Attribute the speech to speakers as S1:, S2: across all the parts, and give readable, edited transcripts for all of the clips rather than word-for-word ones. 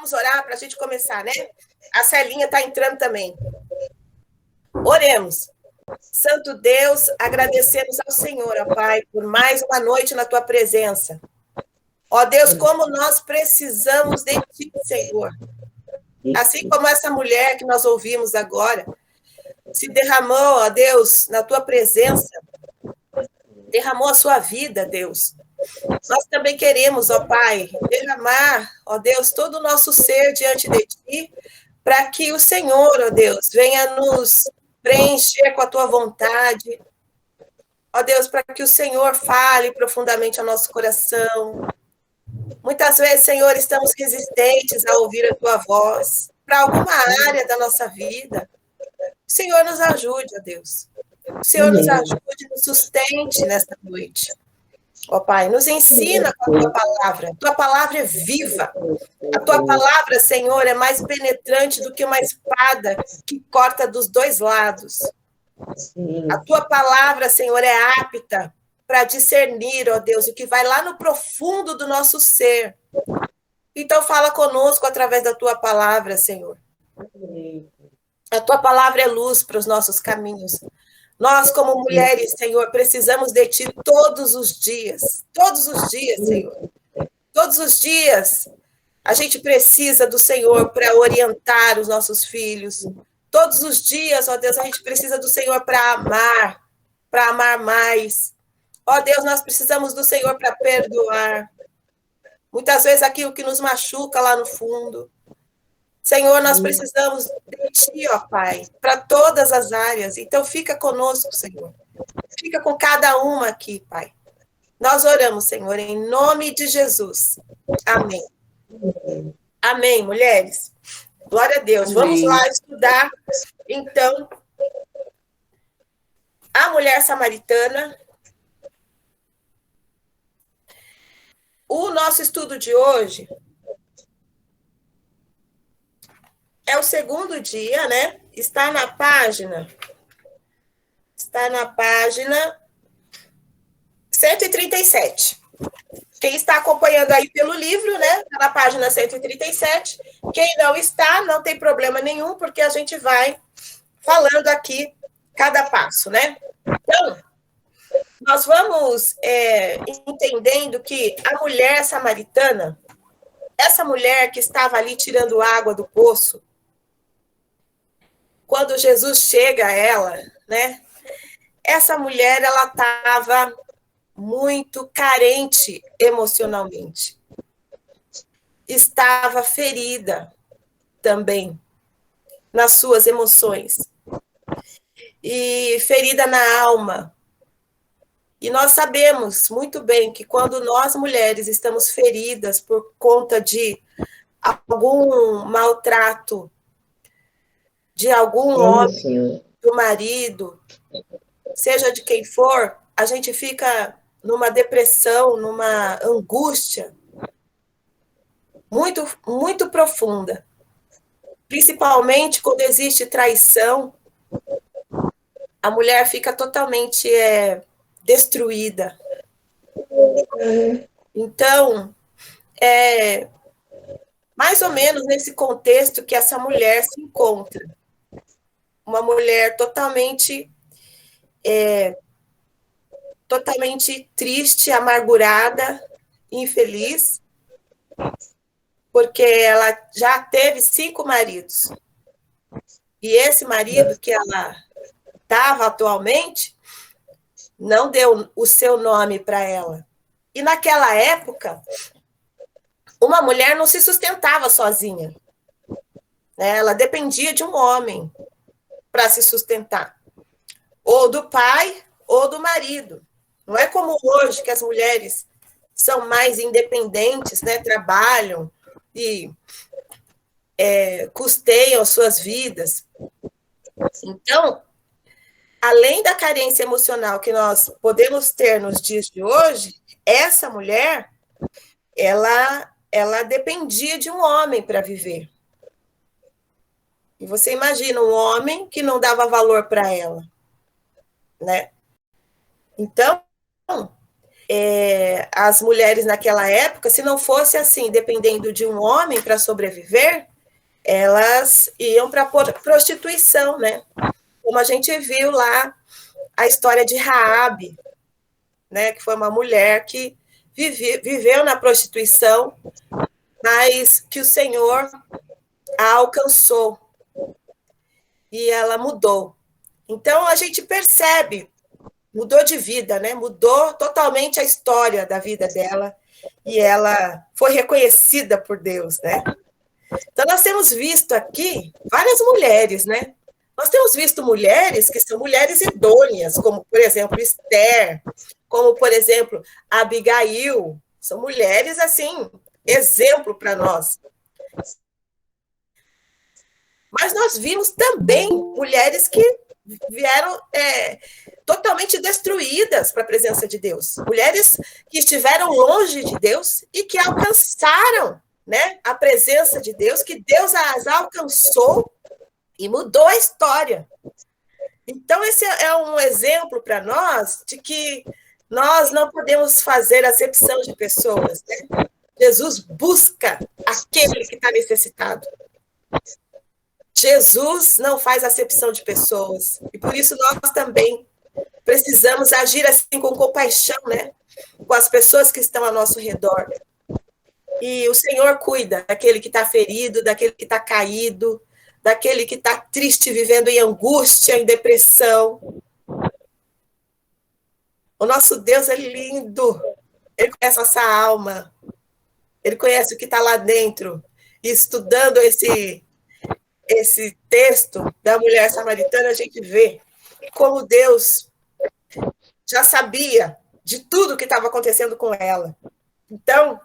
S1: vamos orar para a gente começar, né? A Celinha está entrando também. Oremos. Santo Deus, agradecemos ao Senhor, ó Pai, por mais uma noite na tua presença. Ó Deus, como nós precisamos de ti, Senhor. Assim como essa mulher que nós ouvimos agora, se derramou, ó Deus, na tua presença, derramou a sua vida, Deus. Nós também queremos, ó Pai, derramar, ó Deus, todo o nosso ser diante de ti, para que o Senhor, ó Deus, venha nos preencher com a tua vontade. Ó Deus, para que o Senhor fale profundamente ao nosso coração. Muitas vezes, Senhor, estamos resistentes a ouvir a tua voz, para alguma área da nossa vida. O Senhor nos ajude, ó Deus. O Senhor nos ajude, nos sustente nesta noite. Ó Pai, nos ensina com a tua palavra. A tua palavra é viva. A tua palavra, Senhor, é mais penetrante do que uma espada que corta dos dois lados. A tua palavra, Senhor, é apta para discernir, ó Deus, o que vai lá no profundo do nosso ser. Então, fala conosco através da tua palavra, Senhor. A tua palavra é luz para os nossos caminhos. Nós, como mulheres, Senhor, precisamos de ti todos os dias. Todos os dias, Senhor. Todos os dias. A gente precisa do Senhor para orientar os nossos filhos. Todos os dias, ó Deus, a gente precisa do Senhor para amar mais. Ó Deus, nós precisamos do Senhor para perdoar. Muitas vezes aquilo que nos machuca lá no fundo. Senhor, nós precisamos de ti, ó Pai, para todas as áreas. Então, fica conosco, Senhor. Fica com cada uma aqui, Pai. Nós oramos, Senhor, em nome de Jesus. Amém. Amém, mulheres. Glória a Deus. Vamos lá estudar, então, a mulher samaritana. O nosso estudo de hoje é o segundo dia, né? Está na página 137. Quem está acompanhando aí pelo livro, né? Está na página 137. Quem não está, não tem problema nenhum, porque a gente vai falando aqui cada passo, né? Então, nós vamos entendendo que a mulher samaritana, essa mulher que estava ali tirando água do poço, quando Jesus chega a ela, né? Essa mulher, ela estava muito carente emocionalmente. Estava ferida também nas suas emoções. E ferida na alma. E nós sabemos muito bem que quando nós, mulheres, estamos feridas por conta de algum maltrato, de algum homem, do marido, seja de quem for, a gente fica numa depressão, numa angústia muito, muito profunda. Principalmente quando existe traição, a mulher fica totalmente destruída. Então, mais ou menos nesse contexto que essa mulher se encontra. Uma mulher totalmente triste, amargurada, infeliz, porque ela já teve 5 maridos. E esse marido que ela estava atualmente não deu o seu nome para ela. E naquela época, uma mulher não se sustentava sozinha. Ela dependia de um homem para se sustentar. Ou do pai, ou do marido. Não é como hoje, que as mulheres são mais independentes, né? Trabalham e custeiam suas vidas. Então, além da carência emocional que nós podemos ter nos dias de hoje, essa mulher, ela dependia de um homem para viver. E você imagina um homem que não dava valor para ela, né? Então, as mulheres naquela época, se não fosse assim, dependendo de um homem para sobreviver, elas iam para a prostituição, né? Como a gente viu lá a história de Raabe, né? Que foi uma mulher que viveu na prostituição, mas que o Senhor a alcançou e ela mudou. Então a gente percebe, mudou de vida, né? Mudou totalmente a história da vida dela e ela foi reconhecida por Deus, né? Então nós temos visto aqui várias mulheres, né? Nós temos visto mulheres que são mulheres idôneas, como por exemplo Esther, como por exemplo Abigail, são mulheres assim, exemplo para nós. Mas nós vimos também mulheres que vieram totalmente destruídas para a presença de Deus. Mulheres que estiveram longe de Deus e que alcançaram, né, a presença de Deus, que Deus as alcançou e mudou a história. Então, esse é um exemplo para nós de que nós não podemos fazer acepção de pessoas, né? Jesus busca aquele que está necessitado. Jesus não faz acepção de pessoas. E por isso nós também precisamos agir assim com compaixão, né? Com as pessoas que estão ao nosso redor. E o Senhor cuida daquele que está ferido, daquele que está caído, daquele que está triste, vivendo em angústia, em depressão. O nosso Deus é lindo. Ele conhece a nossa alma. Ele conhece o que está lá dentro. E estudando esse texto da mulher samaritana, a gente vê como Deus já sabia de tudo que estava acontecendo com ela. Então,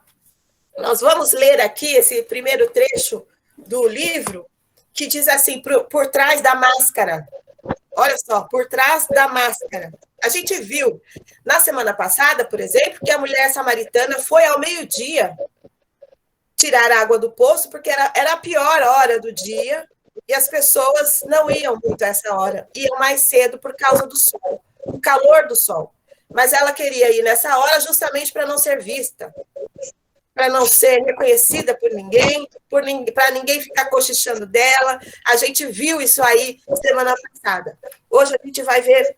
S1: nós vamos ler aqui esse primeiro trecho do livro, que diz assim, por trás da máscara. Olha só, por trás da máscara. A gente viu na semana passada, por exemplo, que a mulher samaritana foi ao meio-dia tirar água do poço, porque era a pior hora do dia, e as pessoas não iam muito a essa hora, iam mais cedo por causa do sol, o calor do sol. Mas ela queria ir nessa hora justamente para não ser vista, para não ser reconhecida por ninguém, para ninguém ficar cochichando dela. A gente viu isso aí semana passada. Hoje a gente vai ver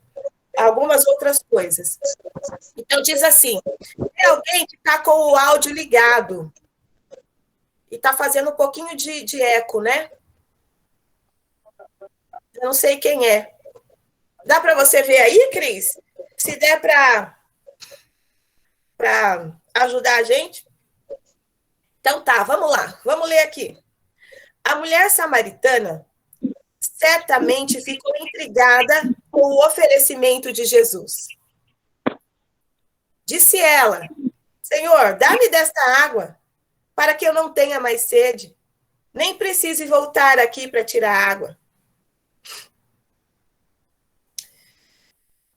S1: algumas outras coisas. Então, diz assim, tem alguém que está com o áudio ligado e está fazendo um pouquinho de eco, né? Eu não sei quem é. Dá para você ver aí, Cris? Se der para ajudar a gente? Então tá, vamos lá. Vamos ler aqui. A mulher samaritana certamente ficou intrigada com o oferecimento de Jesus. Disse ela, Senhor, dá-me desta água, para que eu não tenha mais sede, nem precise voltar aqui para tirar água.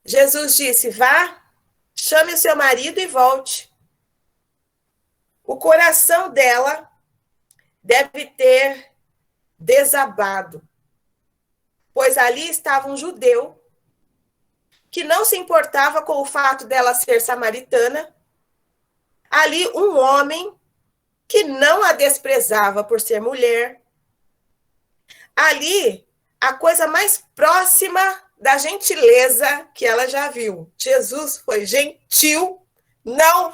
S1: Jesus disse, vá, chame o seu marido e volte. O coração dela deve ter desabado, pois ali estava um judeu que não se importava com o fato dela ser samaritana, ali um homem que não a desprezava por ser mulher, ali a coisa mais próxima da gentileza que ela já viu. Jesus foi gentil, não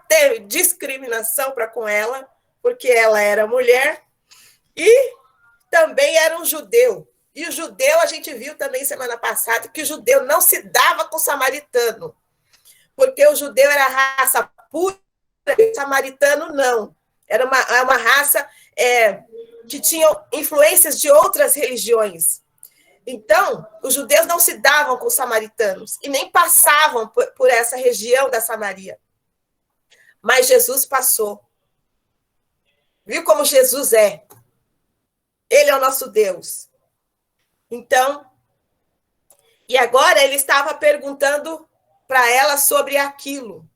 S1: teve discriminação para com ela, porque ela era mulher, e também era um judeu. E o judeu, a gente viu também semana passada, que o judeu não se dava com o samaritano, porque o judeu era raça pura, o samaritano não. Era uma raça que tinha influências de outras religiões. Então, os judeus não se davam com os samaritanos e nem passavam por essa região da Samaria. Mas Jesus passou. Viu como Jesus é? Ele é o nosso Deus. Então, e agora ele estava perguntando para ela sobre aquilo.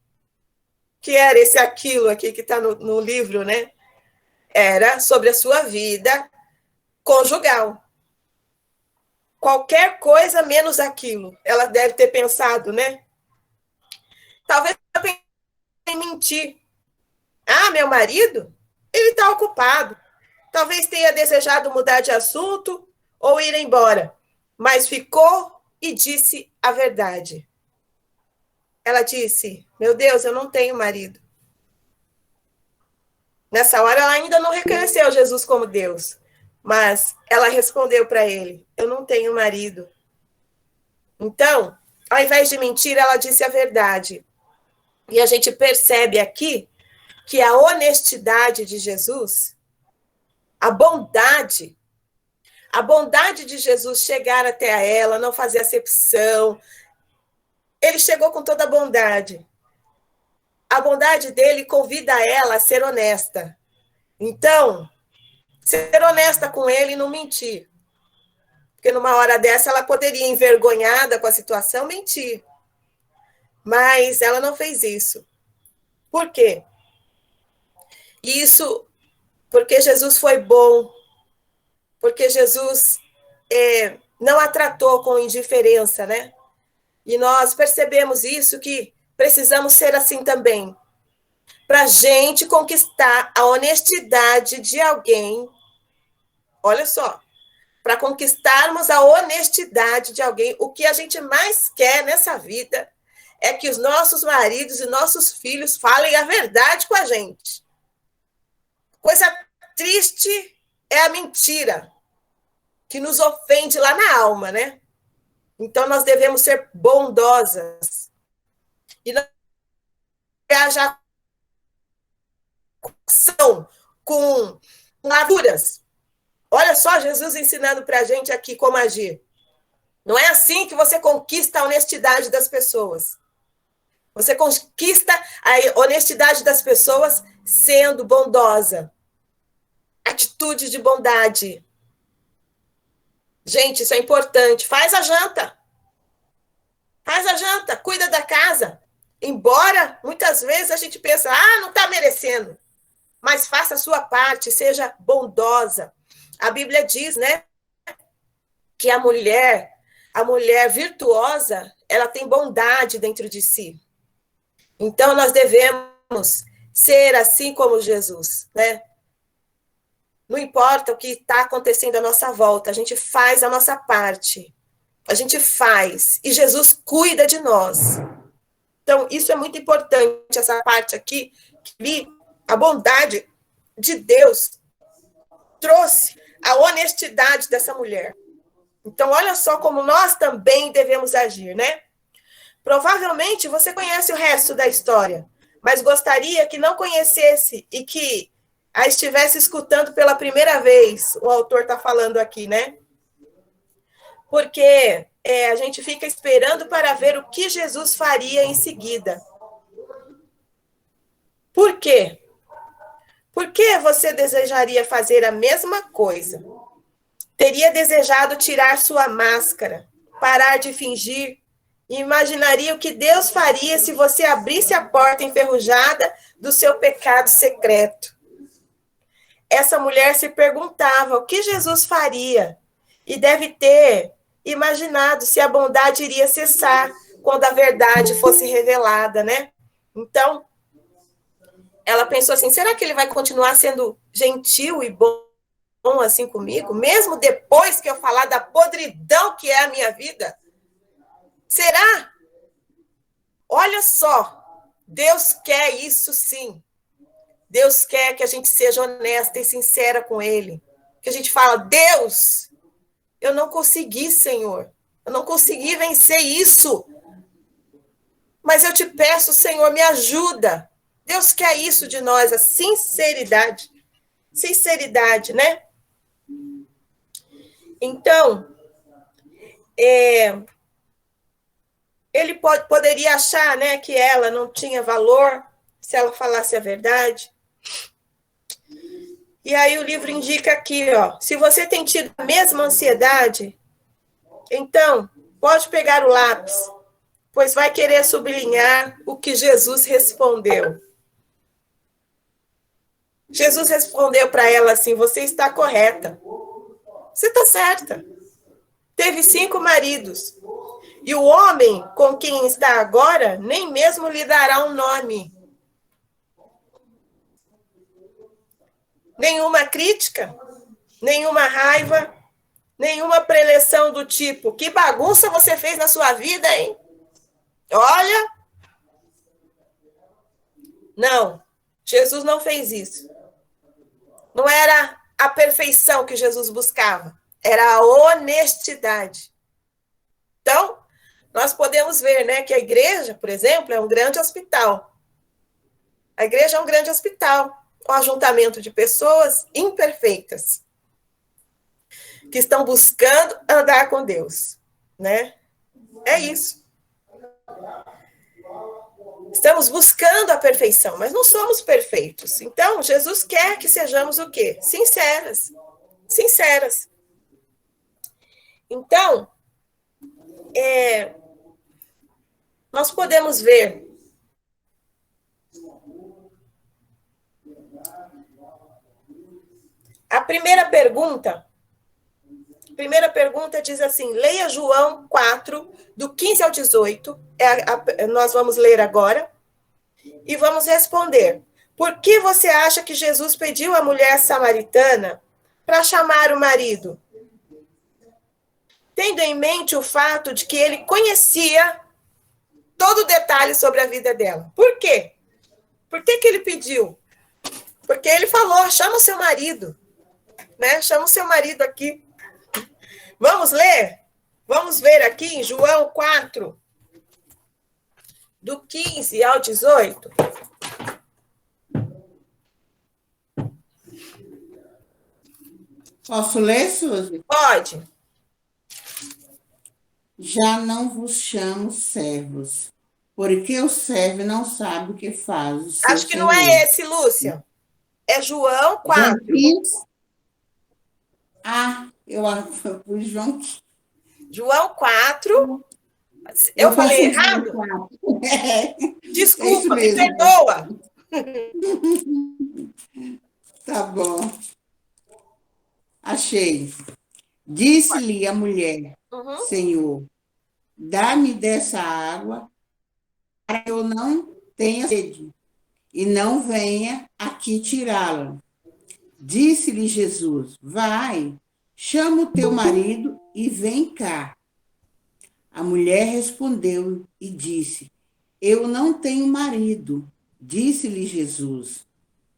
S1: Que era esse aquilo aqui que está no livro, né? Era sobre a sua vida conjugal. Qualquer coisa menos aquilo. Ela deve ter pensado, né? Talvez ela pense em mentir. Ah, meu marido? Ele está ocupado. Talvez tenha desejado mudar de assunto ou ir embora, mas ficou e disse a verdade. Ela disse: meu Deus, eu não tenho marido. Nessa hora, ela ainda não reconheceu Jesus como Deus, mas ela respondeu para ele: eu não tenho marido. Então, ao invés de mentir, ela disse a verdade. E a gente percebe aqui que a honestidade de Jesus, a bondade de Jesus chegar até ela, não fazer acepção. Ele chegou com toda a bondade. A bondade dele convida ela a ser honesta. Então, ser honesta com ele e não mentir. Porque numa hora dessa ela poderia, envergonhada com a situação, mentir. Mas ela não fez isso. Por quê? Isso porque Jesus foi bom, porque Jesus não a tratou com indiferença, né? E nós percebemos isso, que precisamos ser assim também. Para a gente conquistar a honestidade de alguém, olha só, para conquistarmos a honestidade de alguém, o que a gente mais quer nessa vida é que os nossos maridos e nossos filhos falem a verdade com a gente. Coisa triste é a mentira, que nos ofende lá na alma, né? Então, nós devemos ser bondosas e não haja ação com laduras. Olha só Jesus ensinando para a gente aqui como agir. Não é assim que você conquista a honestidade das pessoas. Você conquista a honestidade das pessoas sendo bondosa. Atitude de bondade. Gente, isso é importante. Faz a janta. Faz a janta, cuida da casa. Embora, muitas vezes, a gente pensa, não está merecendo. Mas faça a sua parte, seja bondosa. A Bíblia diz, né, que a mulher virtuosa, ela tem bondade dentro de si. Então, nós devemos ser assim como Jesus, né? Não importa o que está acontecendo à nossa volta, a gente faz a nossa parte. A gente faz. E Jesus cuida de nós. Então, isso é muito importante, essa parte aqui, que a bondade de Deus trouxe a honestidade dessa mulher. Então, olha só como nós também devemos agir, né? Provavelmente você conhece o resto da história, mas gostaria que não conhecesse e que a estivesse escutando pela primeira vez. O autor está falando aqui, né? Porque a gente fica esperando para ver o que Jesus faria em seguida. Por quê? Por que você desejaria fazer a mesma coisa? Teria desejado tirar sua máscara, parar de fingir, e imaginaria o que Deus faria se você abrisse a porta enferrujada do seu pecado secreto. Essa mulher se perguntava o que Jesus faria, e deve ter imaginado se a bondade iria cessar quando a verdade fosse revelada, né? Então, ela pensou assim, será que ele vai continuar sendo gentil e bom assim comigo, mesmo depois que eu falar da podridão que é a minha vida? Será? Olha só, Deus quer isso sim. Deus quer que a gente seja honesta e sincera com Ele. Que a gente fala, Deus, eu não consegui, Senhor. Eu não consegui vencer isso. Mas eu te peço, Senhor, me ajuda. Deus quer isso de nós, a sinceridade. Sinceridade, né? Então, ele poderia achar, né, que ela não tinha valor se ela falasse a verdade. E aí o livro indica aqui, ó, se você tem tido a mesma ansiedade, então pode pegar o lápis, pois vai querer sublinhar o que Jesus respondeu. Jesus respondeu para ela assim, você está correta. Você está certa. Teve 5 maridos. E o homem com quem está agora nem mesmo lhe dará um nome. Nenhuma crítica, nenhuma raiva, nenhuma preleção do tipo: que bagunça você fez na sua vida, hein? Olha. Não, Jesus não fez isso. Não era a perfeição que Jesus buscava, era a honestidade. Então, nós podemos ver, né, que a igreja, por exemplo, é um grande hospital. A igreja é um grande hospital, um ajuntamento de pessoas imperfeitas que estão buscando andar com Deus, né? É isso. Estamos buscando a perfeição, mas não somos perfeitos. Então, Jesus quer que sejamos o quê? Sinceras. Sinceras. Então, nós podemos ver a primeira pergunta diz assim: leia João 4, do 15 ao 18. Nós vamos ler agora e vamos responder. Por que você acha que Jesus pediu à mulher samaritana para chamar o marido? Tendo em mente o fato de que ele conhecia todo o detalhe sobre a vida dela. Por quê? Por que ele pediu? Porque ele falou: chama o seu marido, né? Chama o seu marido aqui. Vamos ler? Vamos ver aqui em João 4, do 15 ao 18.
S2: Posso ler, Suzy?
S1: Pode.
S2: Já não vos chamo servos, porque o servo não sabe o que faz o seu
S1: Acho que
S2: senhor.
S1: não é esse, Lúcia. É João 4.
S2: Eu pus João.
S1: João 4. Eu falei errado? Desculpa, me perdoa.
S2: Tá bom. Achei. Disse-lhe a mulher: Senhor, dá-me dessa água para que eu não tenha sede e não venha aqui tirá-la. Disse-lhe Jesus: vai, chama o teu marido e vem cá. A mulher respondeu e disse: eu não tenho marido. Disse-lhe Jesus: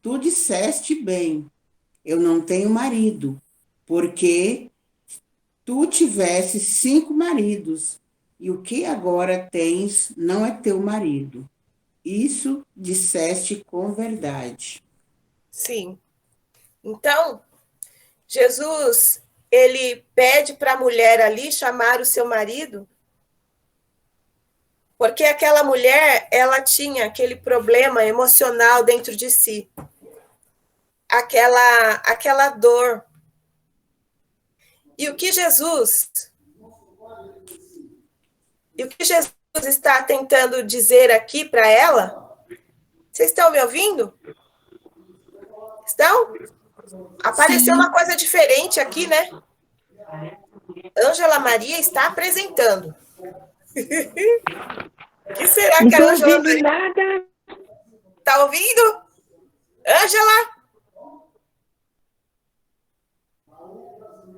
S2: tu disseste bem, eu não tenho marido, porque tu tivesse 5 maridos, e o que agora tens não é teu marido. Isso disseste com verdade.
S1: Sim. Então, Jesus, ele pede para a mulher ali chamar o seu marido, porque aquela mulher, ela tinha aquele problema emocional dentro de si. Aquela dor. E o que Jesus está tentando dizer aqui para ela? Vocês estão me ouvindo? Estão? Apareceu uma coisa diferente aqui, né? Ângela Maria está apresentando. O que será que a Ângela Maria...
S3: nada.
S1: Tá ouvindo? Ângela?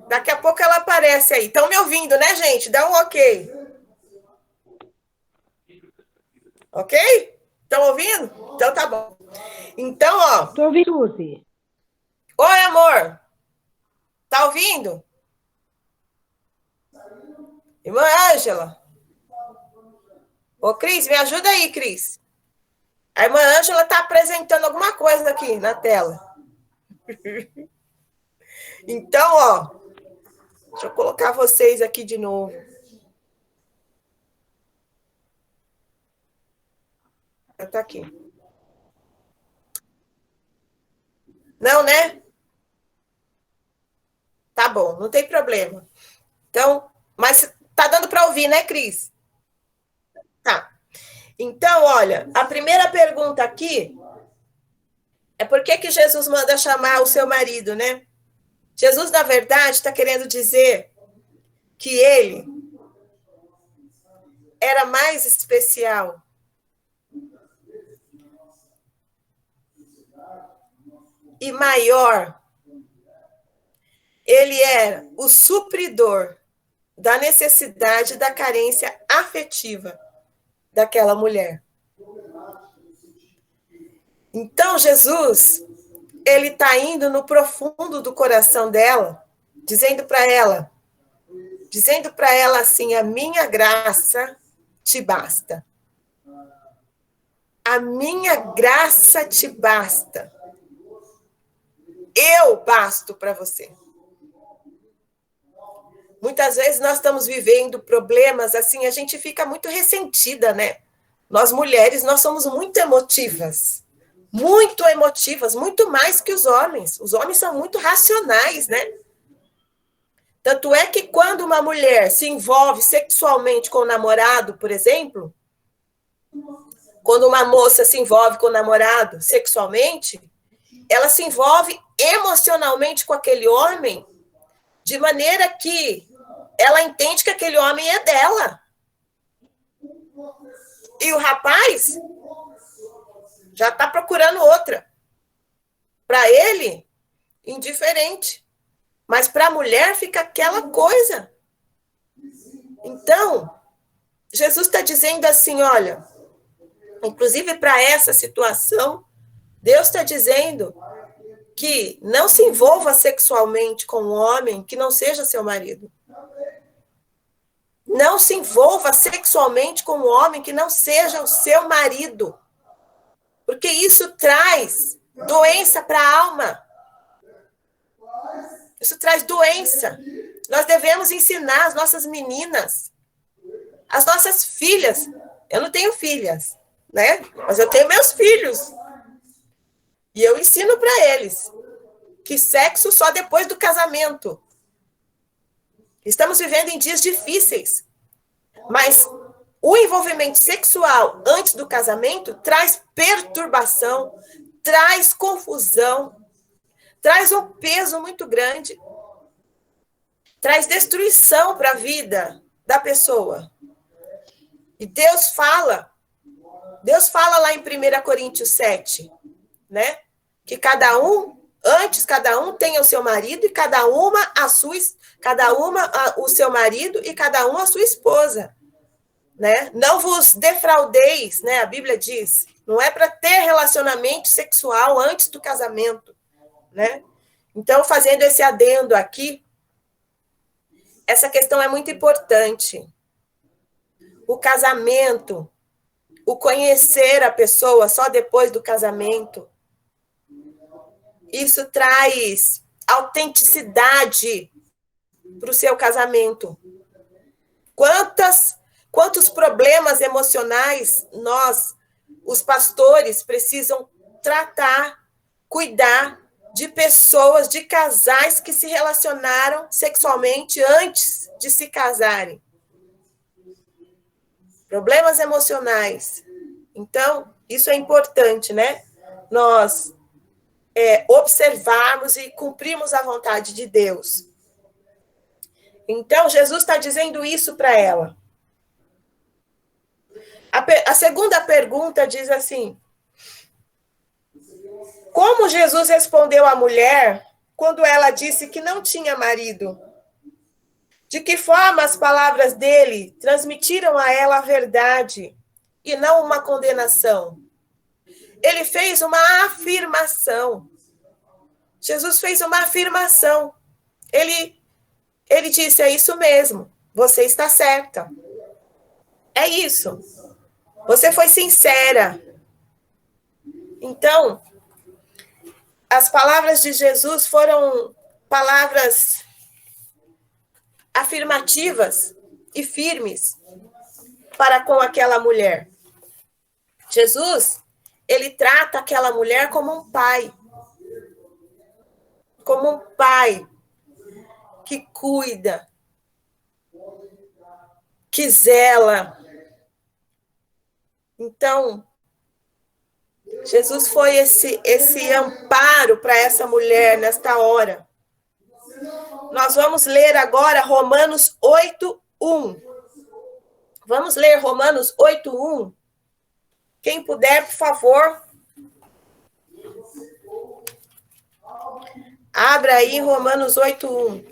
S1: Daqui a pouco ela aparece aí. Estão me ouvindo, né, gente? Dá um ok. Ok? Estão ouvindo? Então tá bom. Então, ó.
S3: Tô ouvindo, Suzy.
S1: Oi, amor. Tá ouvindo? Irmã Ângela. Ô, Cris, me ajuda aí, Cris. A irmã Ângela tá apresentando alguma coisa aqui na tela. Então, ó. Deixa eu colocar vocês aqui de novo. Tá aqui. Não, né? Tá bom, não tem problema. Então, mas tá dando para ouvir, né, Cris? Tá. Então, olha, a primeira pergunta aqui é por que Jesus manda chamar o seu marido, né? Jesus, na verdade, está querendo dizer que ele era mais especial. E maior. Ele era o supridor da necessidade da carência afetiva daquela mulher. Então, Jesus, ele está indo no profundo do coração dela, dizendo para ela assim, a minha graça te basta. A minha graça te basta. Eu basto para você. Muitas vezes nós estamos vivendo problemas assim, a gente fica muito ressentida, né? Nós mulheres, nós somos muito emotivas, muito mais que os homens. Os homens são muito racionais, né? Tanto é que quando uma mulher se envolve sexualmente com o namorado, por exemplo, quando uma moça se envolve com o namorado sexualmente, ela se envolve emocionalmente com aquele homem de maneira que ela entende que aquele homem é dela. E o rapaz já está procurando outra. Para ele, indiferente. Mas para a mulher fica aquela coisa. Então, Jesus está dizendo assim, olha, inclusive para essa situação, Deus está dizendo que não se envolva sexualmente com um homem que não seja seu marido. Não se envolva sexualmente com um homem que não seja o seu marido. Porque isso traz doença para a alma. Isso traz doença. Nós devemos ensinar as nossas meninas, as nossas filhas. Eu não tenho filhas, né? Mas eu tenho meus filhos. E eu ensino para eles que sexo só depois do casamento. Estamos vivendo em dias difíceis. Mas o envolvimento sexual antes do casamento traz perturbação, traz confusão, traz um peso muito grande, traz destruição para a vida da pessoa. E Deus fala lá em 1 Coríntios 7, né? Que cada um tenha o seu marido e cada uma o seu marido e cada uma a sua esposa, né? Não vos defraudeis, né? A Bíblia diz, não é para ter relacionamento sexual antes do casamento, né? Então, fazendo esse adendo aqui, essa questão é muito importante. O casamento, o conhecer a pessoa só depois do casamento, isso traz autenticidade para o seu casamento. Quantos problemas emocionais nós, os pastores, precisam tratar, cuidar de pessoas, de casais que se relacionaram sexualmente antes de se casarem. Problemas emocionais. Então, isso é importante, né? Nós observarmos e cumprirmos a vontade de Deus. Então, Jesus está dizendo isso para ela. A segunda pergunta diz assim: como Jesus respondeu à mulher quando ela disse que não tinha marido? De que forma as palavras dele transmitiram a ela a verdade e não uma condenação? Ele fez uma afirmação. Jesus fez uma afirmação. Ele disse, é isso mesmo, você está certa. É isso. Você foi sincera. Então, as palavras de Jesus foram palavras afirmativas e firmes para com aquela mulher. Jesus, ele trata aquela mulher como um pai. Como um pai que cuida, que zela. Então, Jesus foi esse amparo para essa mulher nesta hora. Nós vamos ler agora Romanos 8:1. Vamos ler Romanos 8:1. Quem puder, por favor. Abra aí Romanos 8:1.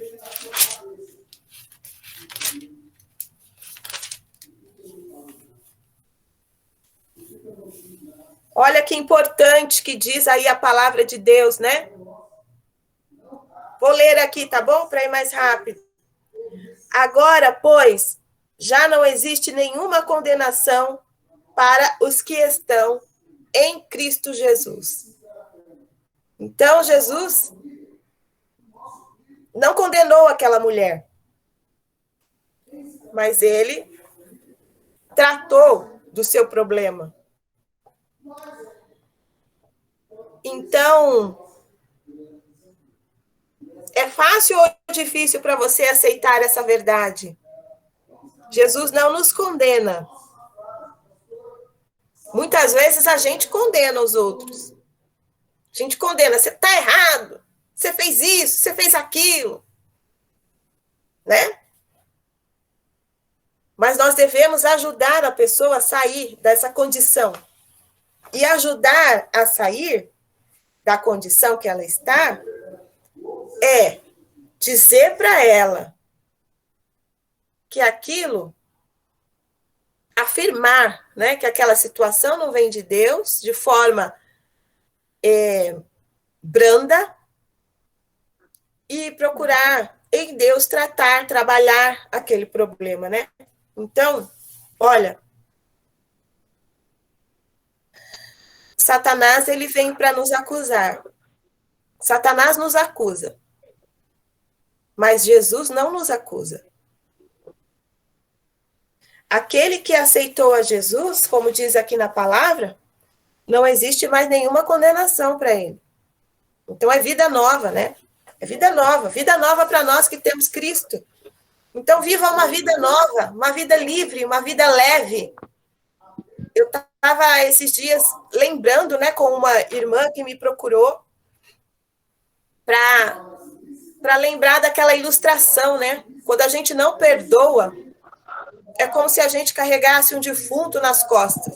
S1: Olha que importante que diz aí a palavra de Deus, né? Vou ler aqui, tá bom? Para ir mais rápido. Agora, pois, já não existe nenhuma condenação para os que estão em Cristo Jesus. Então, Jesus não condenou aquela mulher, mas ele tratou do seu problema. Então, é fácil ou difícil para você aceitar essa verdade? Jesus não nos condena. Muitas vezes a gente condena os outros. A gente condena, você está errado, você fez isso, você fez aquilo. Né? Mas nós devemos ajudar a pessoa a sair dessa condição. E ajudar a sair da condição que ela está é dizer para ela que aquilo, afirmar, né, que aquela situação não vem de Deus, de forma branda, e procurar em Deus tratar, trabalhar aquele problema, né? Então, olha, Satanás, ele vem para nos acusar. Satanás nos acusa. Mas Jesus não nos acusa. Aquele que aceitou a Jesus, como diz aqui na palavra, não existe mais nenhuma condenação para ele. Então é vida nova, né? É vida nova para nós que temos Cristo. Então viva uma vida nova, uma vida livre, uma vida leve. Eu estava esses dias lembrando, né, com uma irmã que me procurou para lembrar daquela ilustração, né? Quando a gente não perdoa, é como se a gente carregasse um defunto nas costas.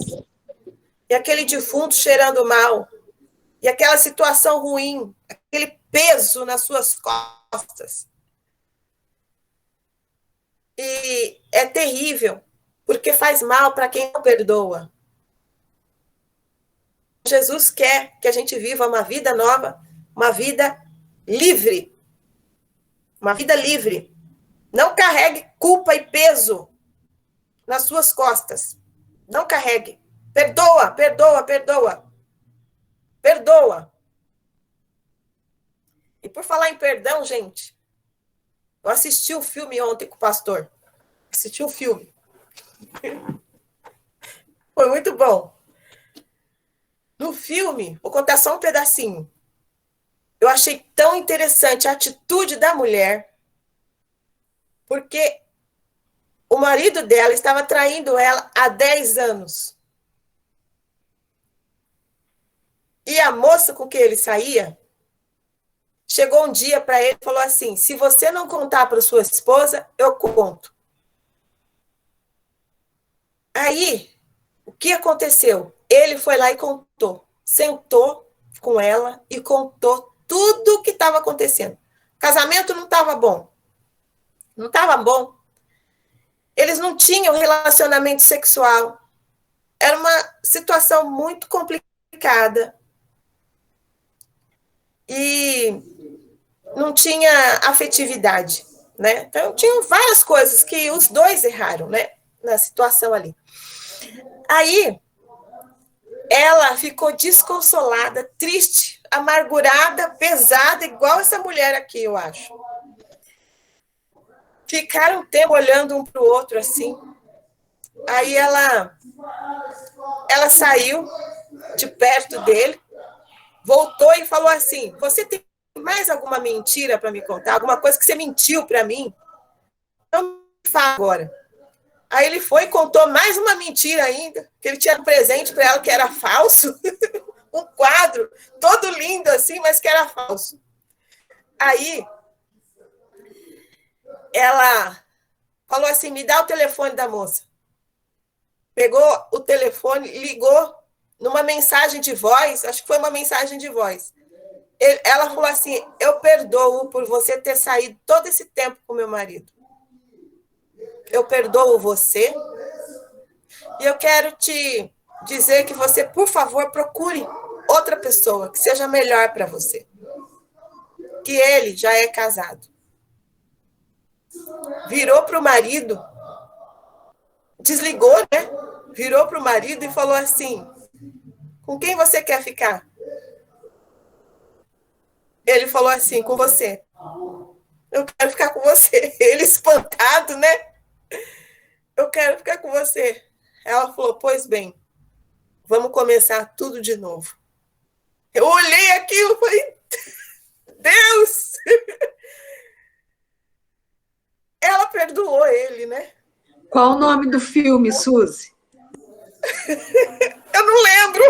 S1: E aquele defunto cheirando mal. E aquela situação ruim, aquele peso nas suas costas. E é terrível, porque faz mal para quem não perdoa. Jesus quer que a gente viva uma vida nova, uma vida livre. Uma vida livre. Não carregue culpa e peso nas suas costas. Não carregue. Perdoa, perdoa, perdoa. Perdoa. E por falar em perdão, gente, eu assisti o filme ontem com o pastor. Assisti o filme. Foi muito bom. No filme, vou contar só um pedacinho. Eu achei tão interessante a atitude da mulher, porque o marido dela estava traindo ela há 10 anos. E a moça com quem ele saía, chegou um dia para ele e falou assim, se você não contar para sua esposa, eu conto. Aí, o que aconteceu? Ele foi lá e contou. Sentou com ela e contou tudo o que estava acontecendo. O casamento não estava bom. Não estava bom. Eles não tinham relacionamento sexual. Era uma situação muito complicada. E não tinha afetividade, né? Então, tinham várias coisas que os dois erraram, né? Na situação ali. Aí, ela ficou desconsolada, triste, amargurada, pesada, igual essa mulher aqui, eu acho. Ficaram um tempo olhando um para o outro, assim. Aí ela saiu de perto dele, voltou e falou assim, você tem mais alguma mentira para me contar? Alguma coisa que você mentiu para mim? Não me fala agora. Aí ele foi e contou mais uma mentira ainda, que ele tinha um presente para ela que era falso, um quadro todo lindo assim, mas que era falso. Aí ela falou assim, me dá o telefone da moça. pegou o telefone, ligou numa mensagem de voz, acho que foi uma mensagem de voz. Ela falou assim: eu perdoo por você ter saído todo esse tempo com meu marido. Eu perdoo você e eu quero te dizer que você, por favor, procure outra pessoa que seja melhor para você. Que ele já é casado. Virou para o marido, desligou, né? Virou para o marido e falou assim: com quem você quer ficar? Ele falou assim: com você. Eu quero ficar com você. Ele espantado, né? Eu quero ficar com você. Ela falou: pois bem, vamos começar tudo de novo. Eu olhei aquilo e falei: Deus! Ela perdoou ele, né?
S3: Qual o nome do filme, Suzy?
S1: Eu não lembro.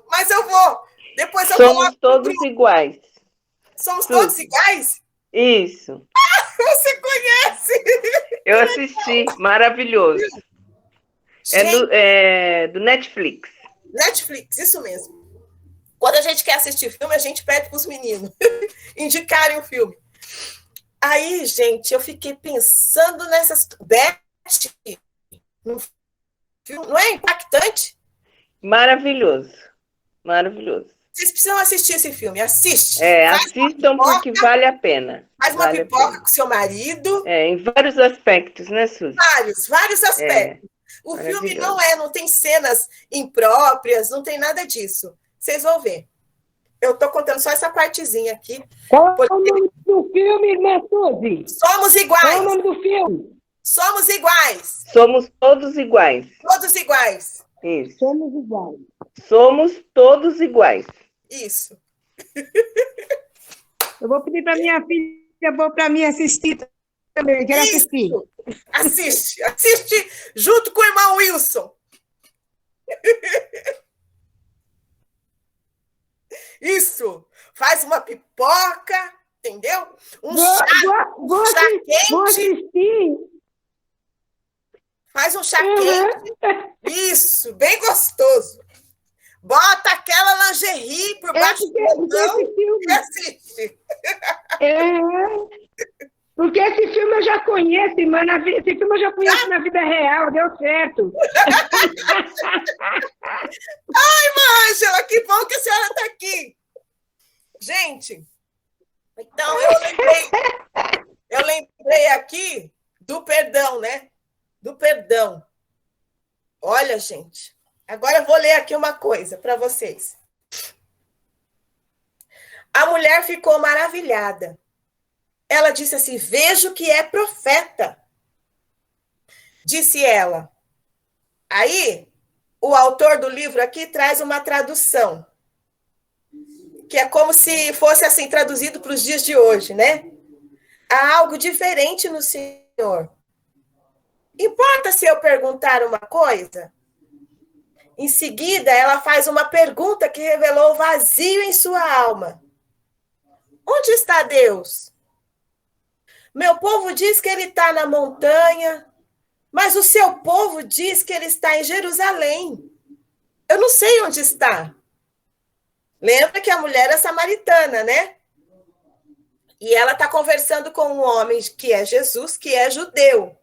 S1: Mas eu vou. Depois eu
S4: Somos todos iguais.
S1: Somos todos iguais?
S4: Isso.
S1: Você conhece?
S4: Eu assisti, maravilhoso. É do Netflix.
S1: Netflix, isso mesmo. Quando a gente quer assistir filme, a gente pede para os meninos indicarem o filme. Aí, gente, eu fiquei pensando nessas... Beth, não é impactante?
S4: Maravilhoso. Maravilhoso.
S1: Vocês precisam assistir esse filme. Assiste.
S4: Assistam porque vale a pena.
S1: Faz uma pipoca com seu marido.
S4: Em vários aspectos, né, Suzy?
S1: Vários aspectos. O filme não tem cenas impróprias, não tem nada disso. Vocês vão ver. Eu estou contando só essa partezinha aqui.
S5: Qual é o nome do filme, irmã Suzy?
S1: Somos iguais.
S5: Qual é o nome do filme?
S1: Somos iguais.
S4: Somos todos iguais.
S1: Todos iguais.
S4: Isso.
S5: Somos iguais.
S4: Somos todos iguais.
S1: Isso.
S5: Eu vou pedir para minha filha, vou para mim assistir também. Quero assistir.
S1: Assiste junto com o irmão Wilson. Isso. Faz uma pipoca, entendeu?
S5: Vou
S1: quente.
S5: Vou assistir.
S1: Faz um chá quente. Isso, bem gostoso. Bota aquela lingerie por baixo do botão e assiste.
S5: Porque esse filme eu já conheço, irmã. Esse filme eu já conheço na vida real, deu certo.
S1: Ai, irmã Ângela, que bom que a senhora está aqui. Gente, então eu lembrei aqui do perdão, né? Do perdão. Olha, gente, agora eu vou ler aqui uma coisa para vocês. A mulher ficou maravilhada. Ela disse assim: vejo que é profeta. Disse ela. Aí, o autor do livro aqui traz uma tradução, que é como se fosse assim, traduzido para os dias de hoje, né? Há algo diferente no Senhor. Importa se eu perguntar uma coisa? Em seguida, ela faz uma pergunta que revelou o vazio em sua alma. Onde está Deus? Meu povo diz que ele está na montanha, mas o seu povo diz que ele está em Jerusalém. Eu não sei onde está. Lembra que a mulher é samaritana, né? E ela está conversando com um homem que é Jesus, que é judeu.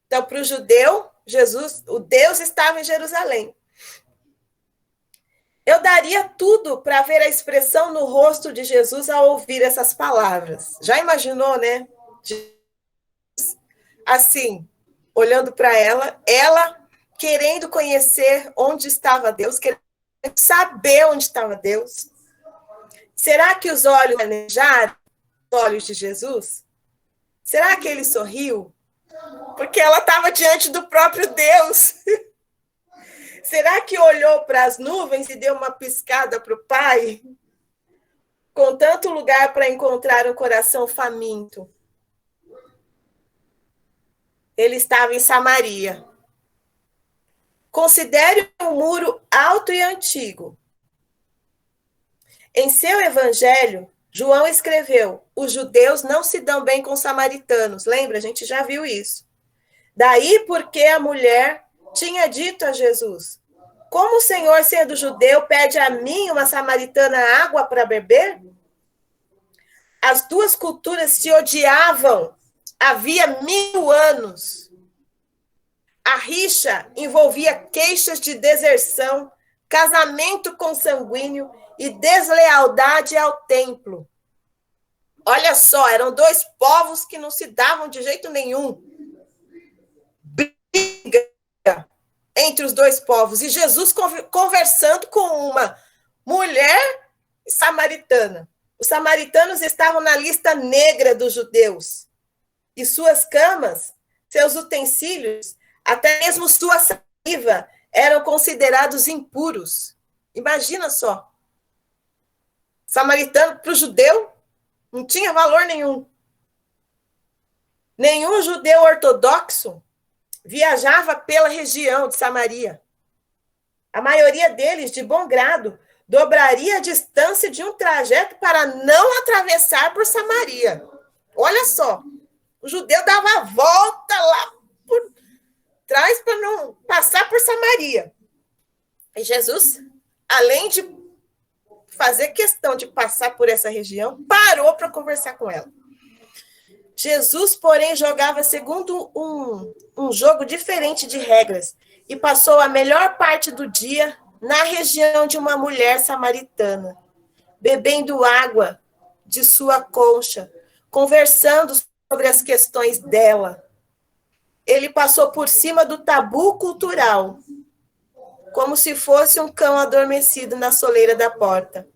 S1: Então, para o judeu, Jesus, o Deus estava em Jerusalém. Eu daria tudo para ver a expressão no rosto de Jesus ao ouvir essas palavras. Já imaginou, né? Assim, olhando para ela querendo conhecer onde estava Deus, querendo saber onde estava Deus. Será que os olhos planejaram os olhos de Jesus? Será que ele sorriu? Porque ela estava diante do próprio Deus. Será que olhou para as nuvens e deu uma piscada para o Pai? Com tanto lugar para encontrar um coração faminto. Ele estava em Samaria. Considere um muro alto e antigo. Em seu evangelho, João escreveu: os judeus não se dão bem com os samaritanos. Lembra? A gente já viu isso. Daí porque a mulher tinha dito a Jesus: como o Senhor, sendo judeu, pede a mim, uma samaritana, água para beber? As duas culturas se odiavam havia 1000 anos. A rixa envolvia queixas de deserção, casamento consanguíneo e deslealdade ao templo. Olha só, eram dois povos que não se davam de jeito nenhum. Briga entre os dois povos. E Jesus conversando com uma mulher samaritana. Os samaritanos estavam na lista negra dos judeus. E suas camas, seus utensílios, até mesmo sua saliva, eram considerados impuros. Imagina só. Samaritano para o judeu não tinha valor nenhum. Nenhum judeu ortodoxo viajava pela região de Samaria. A maioria deles, de bom grado, dobraria a distância de um trajeto para não atravessar por Samaria. Olha só, o judeu dava a volta lá por trás para não passar por Samaria. E Jesus, além de fazer questão de passar por essa região, parou para conversar com ela. Jesus, porém, jogava segundo um jogo diferente de regras e passou a melhor parte do dia na região de uma mulher samaritana, bebendo água de sua concha, conversando sobre as questões dela. Ele passou por cima do tabu cultural, como se fosse um cão adormecido na soleira da porta.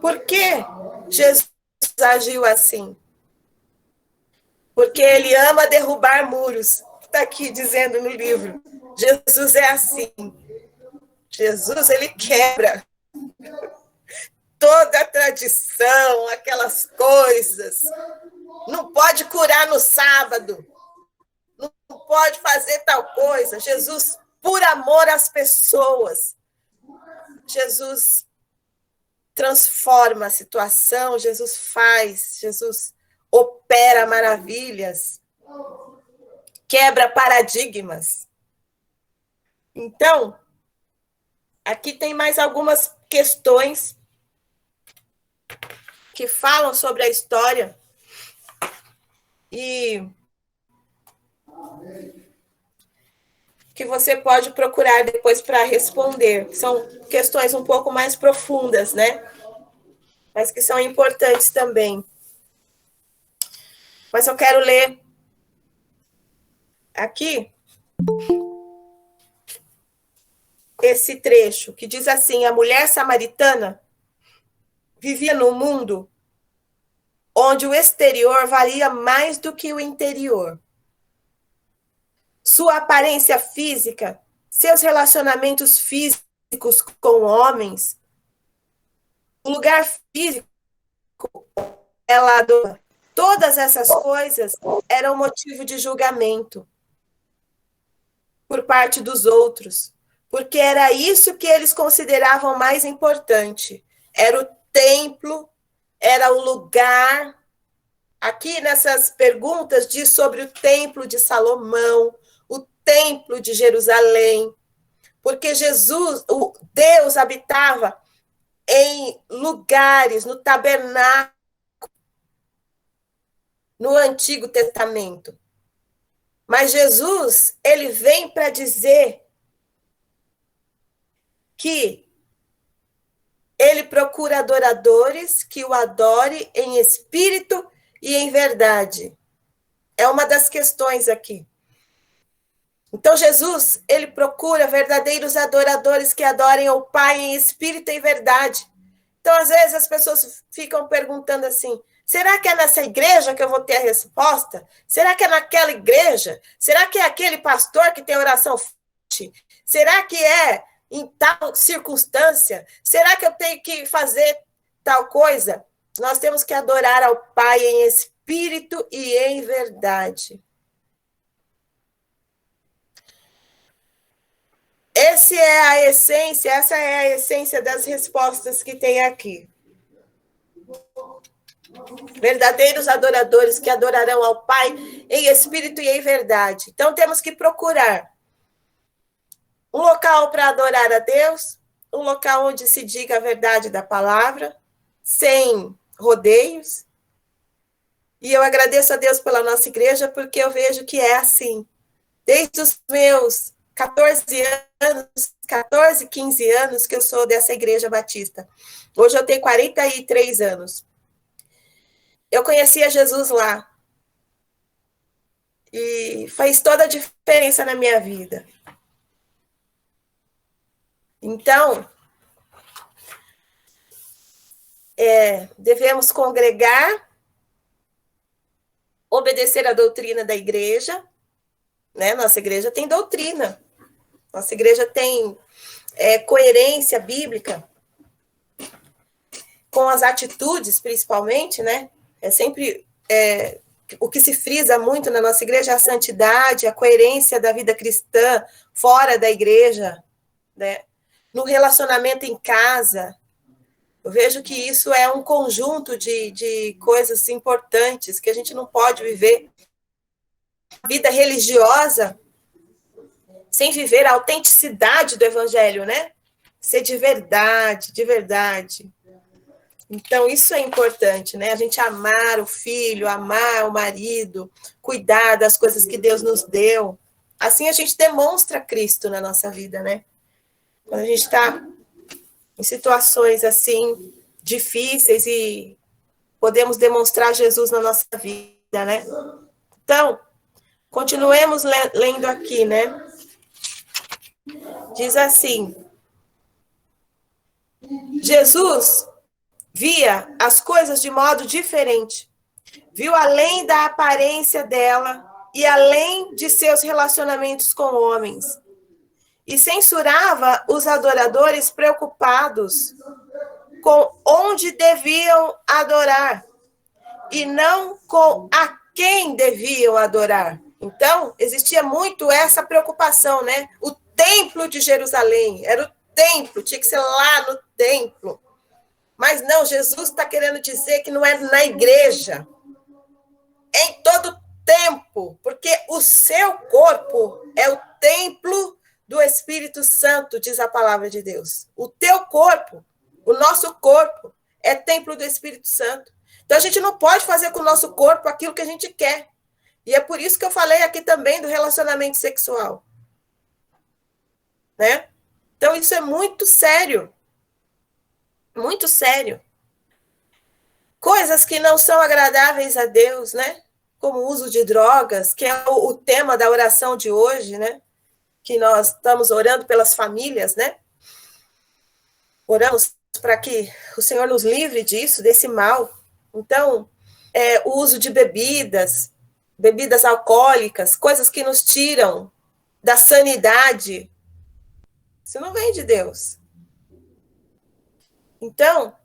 S1: Por que Jesus agiu assim? Porque ele ama derrubar muros. Está aqui dizendo no livro. Jesus é assim. Jesus, ele quebra toda a tradição, aquelas coisas. Não pode curar no sábado. Não pode fazer tal coisa. Jesus, por amor às pessoas. Jesus transforma a situação, Jesus faz, Jesus opera maravilhas, quebra paradigmas. Então, aqui tem mais algumas questões que falam sobre a história e que você pode procurar depois para responder. São questões um pouco mais profundas, né? Mas que são importantes também. Mas eu quero ler aqui esse trecho que diz assim: a mulher samaritana vivia num mundo onde o exterior valia mais do que o interior. Sua aparência física, seus relacionamentos físicos com homens, o lugar físico, todas essas coisas eram motivo de julgamento por parte dos outros, porque era isso que eles consideravam mais importante. Era o templo, era o lugar. Aqui nessas perguntas diz sobre o templo de Salomão, o templo de Jerusalém, porque Deus habitava em lugares, no tabernáculo, no Antigo Testamento. Mas Jesus, ele vem para dizer que ele procura adoradores que o adore em espírito e em verdade. É uma das questões aqui. Então, Jesus, ele procura verdadeiros adoradores que adorem ao Pai em espírito e em verdade. Então, às vezes, as pessoas ficam perguntando assim: será que é nessa igreja que eu vou ter a resposta? Será que é naquela igreja? Será que é aquele pastor que tem oração forte? Será que é em tal circunstância? Será que eu tenho que fazer tal coisa? Nós temos que adorar ao Pai em espírito e em verdade. Essa é a essência das respostas que tem aqui. Verdadeiros adoradores que adorarão ao Pai em espírito e em verdade. Então, temos que procurar um local para adorar a Deus, um local onde se diga a verdade da palavra, sem rodeios. E eu agradeço a Deus pela nossa igreja, porque eu vejo que é assim. Desde os meus 14, 15 anos que eu sou dessa igreja batista. Hoje eu tenho 43 anos. Eu conhecia Jesus lá. E faz toda a diferença na minha vida. Então, devemos congregar, obedecer a doutrina da igreja, né? Nossa igreja tem doutrina, nossa igreja tem coerência bíblica, com as atitudes, principalmente, né? Sempre o que se frisa muito na nossa igreja é a santidade, a coerência da vida cristã fora da igreja, né? No relacionamento em casa. Eu vejo que isso é um conjunto de coisas importantes que a gente não pode viver a vida religiosa sem viver a autenticidade do evangelho, né? Ser de verdade, de verdade. Então, isso é importante, né? A gente amar o filho, amar o marido, cuidar das coisas que Deus nos deu. Assim a gente demonstra Cristo na nossa vida, né? Quando a gente está em situações assim difíceis e podemos demonstrar Jesus na nossa vida, né? Então, continuemos lendo aqui, né? Diz assim: Jesus via as coisas de modo diferente, viu além da aparência dela e além de seus relacionamentos com homens, e censurava os adoradores preocupados com onde deviam adorar e não com a quem deviam adorar. Então, existia muito essa preocupação, né? O templo de Jerusalém, era o templo, tinha que ser lá no templo. Mas não, Jesus está querendo dizer que não é na igreja, é em todo tempo, porque o seu corpo é o templo do Espírito Santo, diz a palavra de Deus. O teu corpo, o nosso corpo, é templo do Espírito Santo. Então, a gente não pode fazer com o nosso corpo aquilo que a gente quer. E é por isso que eu falei aqui também do relacionamento sexual. Né? Então, isso é muito sério. Muito sério. Coisas que não são agradáveis a Deus, né? Como o uso de drogas, que é o tema da oração de hoje, né? Que nós estamos orando pelas famílias, né? Oramos para que o Senhor nos livre disso, desse mal. Então, o uso de bebidas alcoólicas, coisas que nos tiram da sanidade, isso não vem de Deus. Então,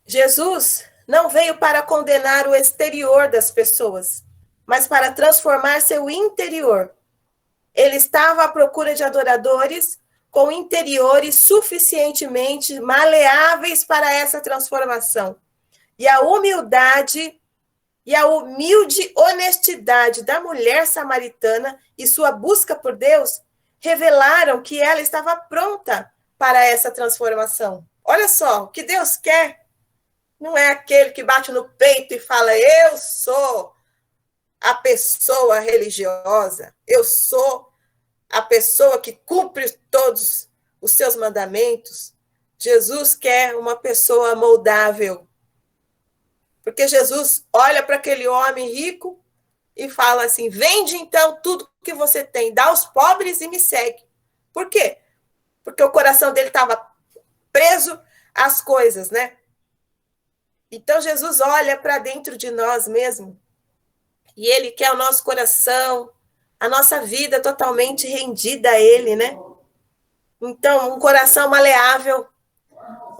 S1: Jesus não veio para condenar o exterior das pessoas, mas para transformar seu interior. Ele estava à procura de adoradores com interiores suficientemente maleáveis para essa transformação. E a humildade e a humilde honestidade da mulher samaritana e sua busca por Deus revelaram que ela estava pronta para essa transformação. Olha só, o que Deus quer não é aquele que bate no peito e fala: eu sou a pessoa religiosa, eu sou a pessoa que cumpre todos os seus mandamentos. Jesus quer uma pessoa moldável. Porque Jesus olha para aquele homem rico e fala assim: vende então tudo que você tem, dá aos pobres e me segue. Por quê? Porque o coração dele estava preso às coisas, né? Então Jesus olha para dentro de nós mesmo e ele quer o nosso coração, a nossa vida totalmente rendida a ele, né? Então, um coração maleável,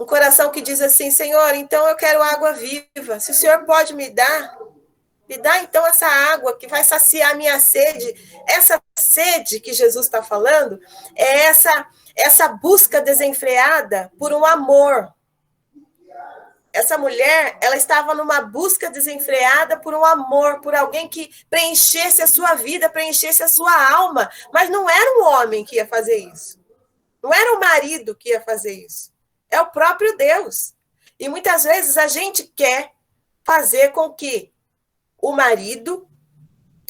S1: um coração que diz assim: Senhor, então eu quero água viva. Se o Senhor pode me dar, Me dá, então, essa água que vai saciar a minha sede. Essa sede que Jesus está falando é essa busca desenfreada por um amor. Essa mulher, ela estava numa busca desenfreada por um amor, por alguém que preenchesse a sua vida, preenchesse a sua alma. Mas não era um homem que ia fazer isso. Não era o marido que ia fazer isso. É o próprio Deus. E muitas vezes a gente quer fazer com que o marido,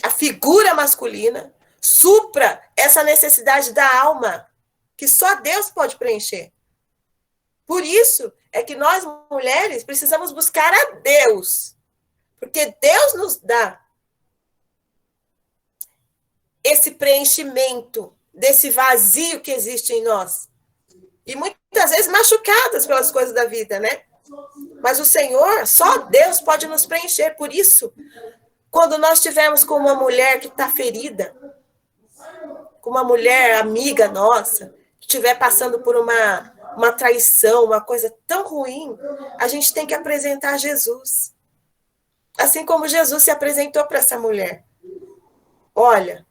S1: a figura masculina, supra essa necessidade da alma, que só Deus pode preencher. Por isso é que nós, mulheres, precisamos buscar a Deus. Porque Deus nos dá esse preenchimento desse vazio que existe em nós. E muitas vezes machucadas pelas coisas da vida, né? Mas o Senhor, só Deus pode nos preencher. Por isso, quando nós estivermos com uma mulher que está ferida, com uma mulher amiga nossa, que estiver passando por uma traição, uma coisa tão ruim, a gente tem que apresentar Jesus. Assim como Jesus se apresentou para essa mulher. Olha,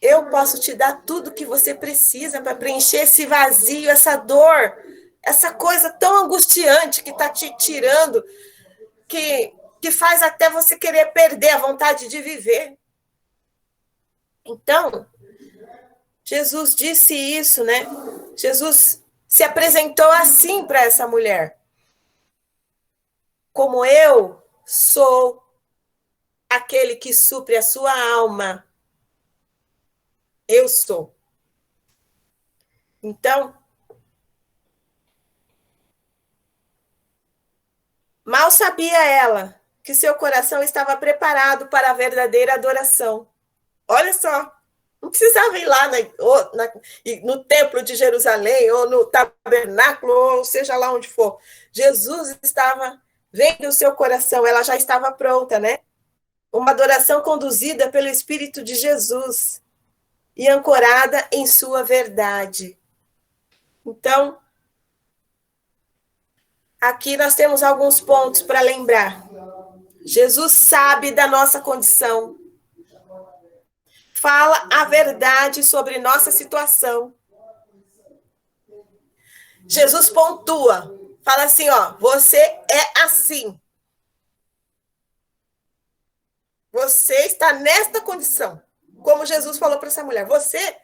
S1: eu posso te dar tudo que você precisa para preencher esse vazio, essa dor, essa coisa tão angustiante que está te tirando, que faz até você querer perder a vontade de viver. Então, Jesus disse isso, né? Jesus se apresentou assim para essa mulher. Como eu sou aquele que supre a sua alma. Eu sou. Então, mal sabia ela que seu coração estava preparado para a verdadeira adoração. Olha só, não precisava ir lá no templo de Jerusalém, ou no tabernáculo, ou seja lá onde for. Jesus estava vendo o seu coração, ela já estava pronta, né? Uma adoração conduzida pelo Espírito de Jesus e ancorada em sua verdade. Então, aqui nós temos alguns pontos para lembrar. Jesus sabe da nossa condição. Fala a verdade sobre nossa situação. Jesus pontua. Fala assim, ó, você é assim. Você está nesta condição. Como Jesus falou para essa mulher, você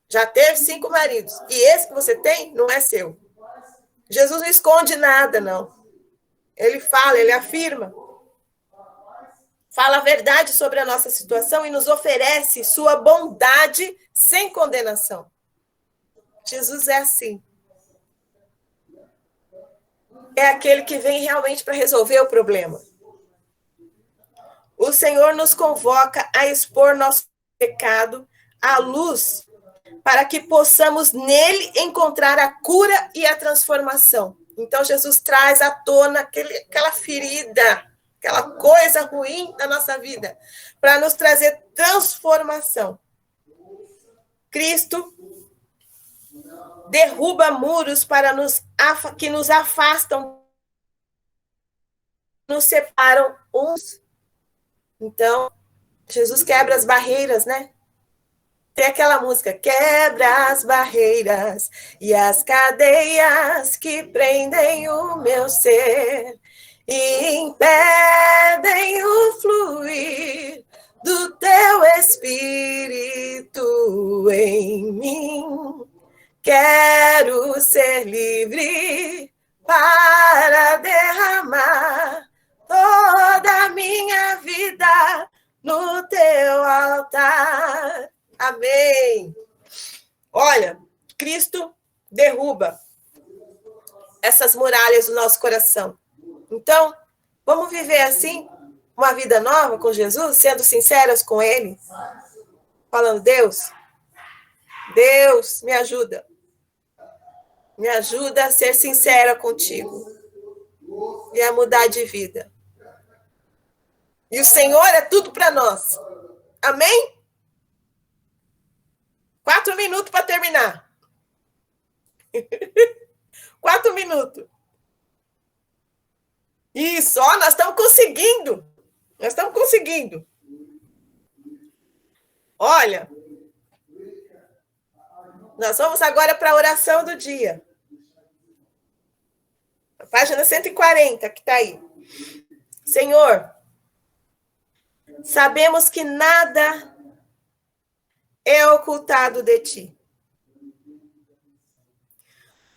S1: já teve 5 maridos. E esse que você tem não é seu. Jesus não esconde nada, não. Ele fala, ele afirma. Fala a verdade sobre a nossa situação e nos oferece sua bondade sem condenação. Jesus é assim. É aquele que vem realmente para resolver o problema. O Senhor nos convoca a expor nosso pecado à luz, para que possamos nele encontrar a cura e a transformação. Então, Jesus traz à tona aquela ferida, aquela coisa ruim da nossa vida, para nos trazer transformação. Cristo derruba muros que nos afastam, nos separam uns. Então, Jesus quebra as barreiras, né? Tem aquela música, quebra as barreiras e as cadeias que prendem o meu ser e impedem o fluir do teu Espírito em mim. Quero ser livre para derramar toda a minha vida no teu altar. Amém. Olha, Cristo derruba essas muralhas do nosso coração. Então, vamos viver assim, uma vida nova com Jesus, sendo sinceras com Ele, falando, Deus, me ajuda. Me ajuda a ser sincera contigo e a mudar de vida. E o Senhor é tudo para nós. Amém? 4 minutos para terminar. 4 minutos. Isso, ó, nós estamos conseguindo. Nós estamos conseguindo. Olha, nós vamos agora para a oração do dia. A página 140, que está aí. Senhor, sabemos que nada é ocultado de ti.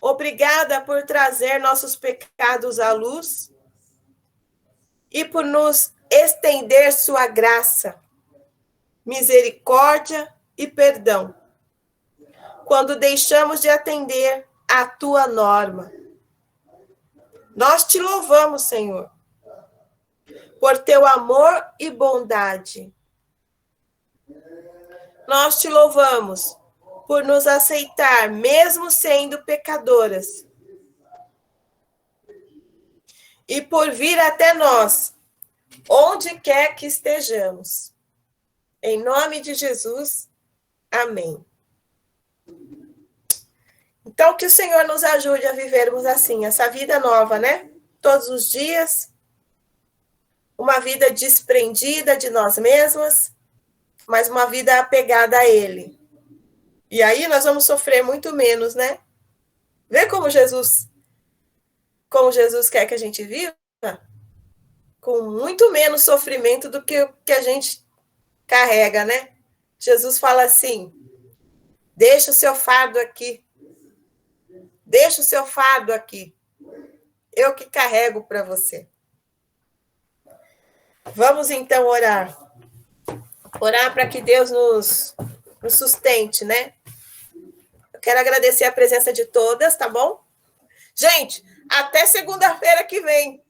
S1: Obrigada por trazer nossos pecados à luz e por nos estender sua graça, misericórdia e perdão, quando deixamos de atender à tua norma. Nós te louvamos, Senhor, por teu amor e bondade. Nós te louvamos por nos aceitar, mesmo sendo pecadoras, e por vir até nós, onde quer que estejamos. Em nome de Jesus, amém. Então, que o Senhor nos ajude a vivermos assim, essa vida nova, né? Todos os dias, uma vida desprendida de nós mesmas, mas uma vida apegada a Ele. E aí nós vamos sofrer muito menos, né? Vê como Jesus quer que a gente viva? Com muito menos sofrimento do que o que a gente carrega, né? Jesus fala assim, deixa o seu fardo aqui. Deixa o seu fardo aqui. Eu que carrego para você. Vamos então orar. Orar para que Deus nos sustente, né? Eu quero agradecer a presença de todas, tá bom? Gente, até segunda-feira que vem.